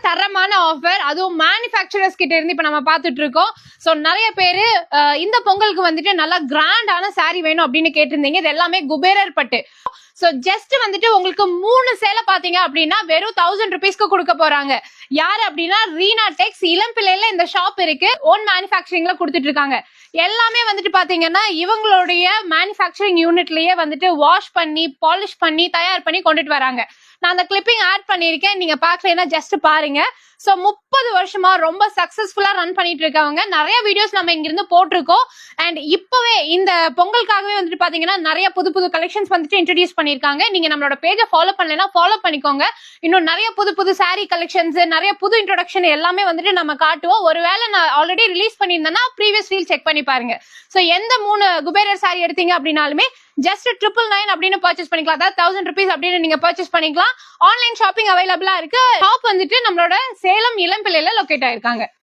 தரமான ஆஃபர், அதுவும் மேனுஃபேக்சரர்ஸ் கிட்ட இருந்து இப்ப நம்ம பாத்துட்டு இருக்கோம். சோ நிறைய பேரு இந்த பொங்கலுக்கு வந்துட்டு நல்லா கிராண்டான சாரி வேணும் அப்படின்னு கேட்டிருந்தீங்க. இது எல்லாமே குபேரர் பட்டு. சோ ஜஸ்ட் வந்துட்டு உங்களுக்கு 3 சேலை பாத்தீங்க அப்படின்னா வெறும் 1000 ருபீஸ்க்கு கொடுக்க போறாங்க. யாரு அப்படின்னா ரீனா டெக்ஸ் இளம்பிள்ளையில இந்த ஷாப் இருக்கு. ஓன் மேனுஃபேக்சரிங்ல கொடுத்துட்டு இருக்காங்க. எல்லாமே வந்துட்டு பாத்தீங்கன்னா இவங்களுடைய மேனுஃபேக்சரிங் யூனிட்லயே வந்துட்டு வாஷ் பண்ணி பாலிஷ் பண்ணி தயார் பண்ணி கொண்டுட்டு வராங்க. நான் அந்த கிளிப்பிங் ஆட் பண்ணிருக்கேன், நீங்க பாக்கலைன்னா ஜஸ்ட் பாருங்க. சோ 30 வருஷமா ரொம்ப சக்சஸ்ஃபுல்லா ரன் பண்ணிட்டு இருக்கவங்க. நிறைய வீடியோஸ் நம்ம இங்க இருந்து போட்டிருக்கோம். அண்ட் இப்பவே இந்த பொங்கலுக்காகவே வந்துட்டு பாத்தீங்கன்னா நிறைய புது புது கலெக்ஷன்ஸ் வந்துட்டு இன்ட்ரோடியூஸ் பண்ணிருக்காங்க. நீங்க நம்மளோட பேஜை ஃபாலோ பண்ணலைன்னா ஃபாலோ பண்ணிக்கோங்க. இன்னும் நிறைய புது புது சாரி கலெக்ஷன்ஸ், நிறைய புது இன்ட்ரோடக்ஷன் எல்லாமே வந்துட்டு நம்ம காட்டுவோம். ஒருவேளை நான் ஆல்ரெடி ரிலீஸ் பண்ணியிருந்தேன்னா ப்ரீவியஸ் ரீல் செக் பண்ணி பாருங்க. சோ எந்த 3 குபேரர் சாரி எடுத்தீங்க அப்படின்னாலுமே ஜஸ்ட் 999 அப்படின்னு பர்ச்சேஸ் பண்ணிக்கலாம். அதாவது 1000 ருபீஸ் அப்படின்னு நீங்க பர்ச்சேஸ் பண்ணிக்கலாம். ஆன்லைன் ஷாப்பிங் அவைலபிளா இருக்கு. ஷாப் வந்துட்டு நம்மளோட சேலம் இளம்பிள்ளையில லொகேட் ஆயிருக்காங்க.